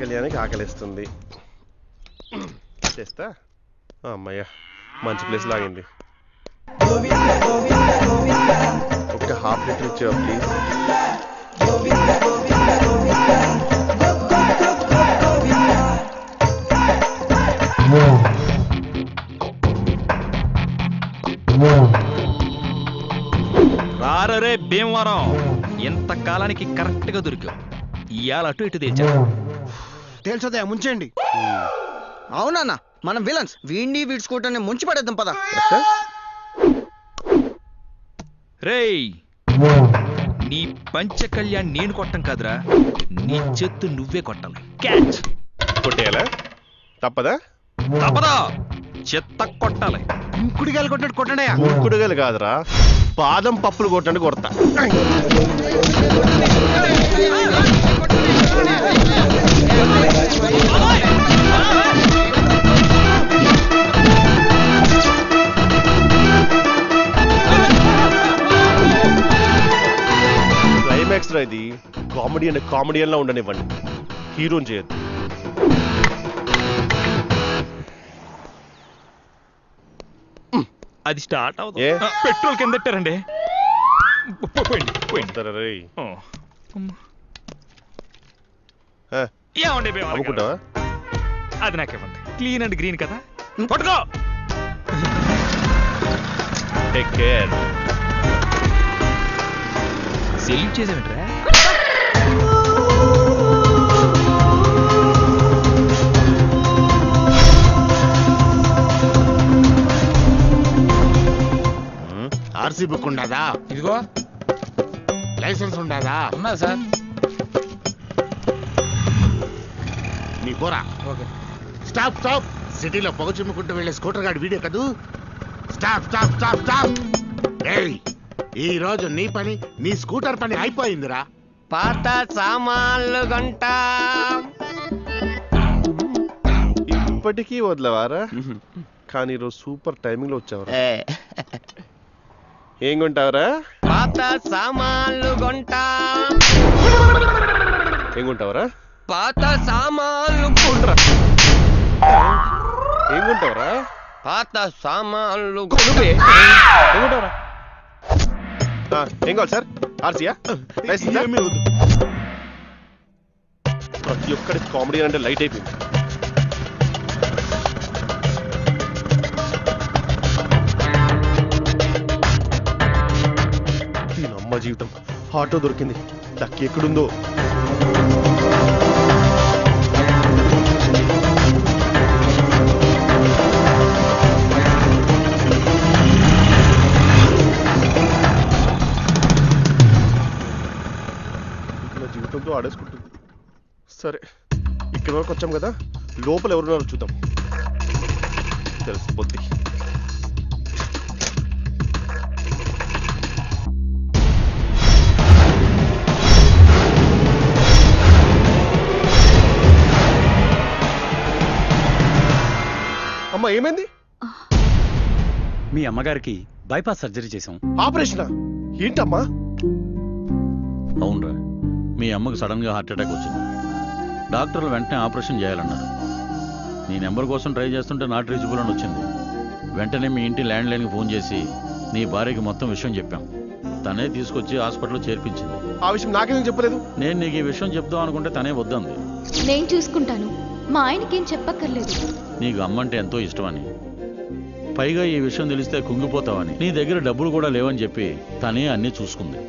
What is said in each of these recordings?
కళ్యాణికి ఆకలిస్తుంది. చేస్తా. అమ్మయ్య, మంచి ప్లేస్ లాగింది. ఒక హాఫ్ లీటర్ ఇచ్చేవా ప్లీజ్? రారే భీమవరం, ఇంతకాలానికి కరెక్ట్ గా దొరికావు. ఇవాళ అటు ఇటు తేల్చోదయా ముంచండి. అవునన్నా, మనం విలన్స్. వీడిని వీడి స్కూటర్ని ముంచి పడేద్దాం పద. రేయ్, నీ పంచ కళ్యాణ్ నేను కొట్టం కాదురా, నీ చెత్తు నువ్వే కొట్టాలి. క్యాచ్. కొట్టేయాలా? తప్పదా? తప్పదా, చెత్త కొట్టాలి. కుడిగాలు కొట్టాడు కొట్టండి. కుడుగలు కాదురా, బాదం పప్పులు కొట్టండి కొడతా. క్లైమాక్స్ రా ఇది. కామెడీ అంటే కామెడియన్ లా ఉండనివ్వండి, హీరోని చేయొద్దు. అది స్టార్ట్ అవుతుంది. పెట్రోల్ కింద పెట్టారండి. అమ్ముకుంటావా? అది నాకేమండి, క్లీన్ అండ్ గ్రీన్ కదా. పట్టుకో. Take care. సెల్యూట్ చేసామంటారా? ఆర్సీ బుక్ ఉండదా? ఇదిగో. లైసెన్స్ ఉండదా? ఉన్నా సార్. నీ పోరా. Stop stop. సిటీలో పొగ చిమ్ముకుంటూ వెళ్ళే స్కూటర్ గాడి వీడియో కదూ. Stop stop stop stop. ఏయ్, ఈ రోజు నీ పని, నీ స్కూటర్ పని అయిపోయిందిరా. పాత సామాన్లు గంట. ఇప్పటికీ వదలవారా? కానీ ఈరోజు సూపర్ టైమింగ్ లో వచ్చావరా. ఏం కొంటావరా? పాత సామాన్లు గంట. ఏం కొంటావరా? పాత సామాన్లు కొంటరా. ఏం కొంటావరా? పాత సామాన్లు ఏం కొంటావరా? ఏం కావాలి సార్? ఆర్సీయా? ప్రతి ఒక్కడి కామెడీ అంటే లైట్ అయిపోయింది. అమ్మ జీవితం. ఆటో దొరికింది. లక్కీ ఎక్కడుందో. జీవితంతో ఆడేసుకుంటుంది. సరే, ఇక్కడి వరకు వచ్చాం కదా, లోపల ఎవరున్నారో చూద్దాం. తెలిసిపోద్ది. అమ్మా, ఏమైంది? మీ అమ్మగారికి బైపాస్ సర్జరీ చేసాం. ఆపరేషనా? ఏంటమ్మా? అవునరా, మీ అమ్మకు సడన్ గా హార్ట్ అటాక్ వచ్చింది. డాక్టర్లు వెంటనే ఆపరేషన్ చేయాలన్నారు. నీ నెంబర్ కోసం ట్రై చేస్తుంటే నాట్ రీచబుల్ అని వచ్చింది. వెంటనే మీ ఇంటి ల్యాండ్ లైన్కి ఫోన్ చేసి నీ భార్యకి మొత్తం విషయం చెప్పాం. తనే తీసుకొచ్చి హాస్పిటల్లో చేర్పించింది. ఆ విషయం నాకేం చెప్పలేదు. నేను నీకు ఈ విషయం చెప్దాం అనుకుంటే తనే వద్దంది. నేను చూసుకుంటాను, మా ఆయనకేం చెప్పక్కర్లేదు. నీకు అమ్మంటే ఎంతో ఇష్టమని, పైగా ఈ విషయం తెలిస్తే కుంగిపోతావని, నీ దగ్గర డబ్బులు కూడా లేవని చెప్పి తనే అన్నీ చూసుకుంది.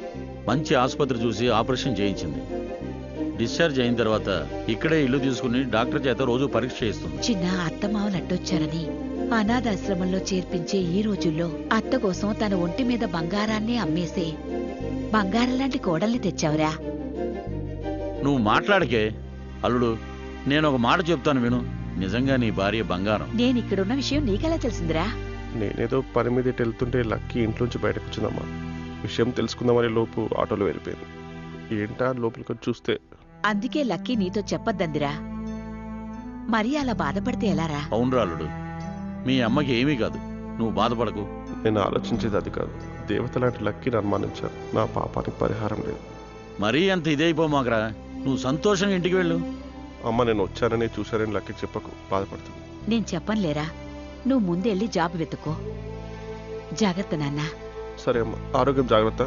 మంచి ఆసుపత్రి చూసి ఆపరేషన్ చేయించింది. డిశ్చార్జ్ అయిన తర్వాత ఇక్కడే ఇల్లు తీసుకుని డాక్టర్ చేత రోజు పరీక్ష చేయిస్తుంది. చిన్న అత్తమావలు అడ్డొచ్చారని అనాథాశ్రమంలో చేర్పించే ఈ రోజుల్లో అత్త కోసం తన ఒంటి మీద బంగారాన్ని అమ్మేసే బంగారం లాంటి కోడల్ని తెచ్చావురా. నువ్వు మాట్లాడకే అల్లుడు. నేను ఒక మాట చెప్తాను విను. నిజంగా నీ భార్య బంగారం. నేను ఇక్కడున్న విషయం నీకెలా తెలిసిందిరా? నేనేదో పని మీద వెళ్తుంటే లక్కీ ఇంట్లోంచి బయటకు వచ్చిందమ్మా. విషయం తెలుసుకుందామనే లోపు ఆటోలో వెళ్ళిపోయింది. ఏంటా లోపలికి చూస్తే. అందుకే లక్కీ నీతో చెప్పొద్దందిరా. మరి అలా బాధపడితే ఎలారా? అవునరా అల్లుడు, మీ అమ్మకి ఏమీ కాదు, నువ్వు బాధపడకు. నేను ఆలోచించేది అది కాదు. దేవత లాంటి లక్కీని అనుమానించాను. నా పాపానికి పరిహారం లేదు. మరీ అంత ఇదైపోమాకరా. నువ్వు సంతోషంగా ఇంటికి వెళ్ళు. అమ్మ నేను వచ్చానని చూశానని లక్కీకి చెప్పకు, బాధపడుతుంది. నేను చెప్పనులేరా, నువ్వు ముందెళ్ళి జాబ్ వెతుక్కో. జాగ్రత్త నాన్నా. సరే అమ్మ, ఆరోగ్యం జాగ్రత్త.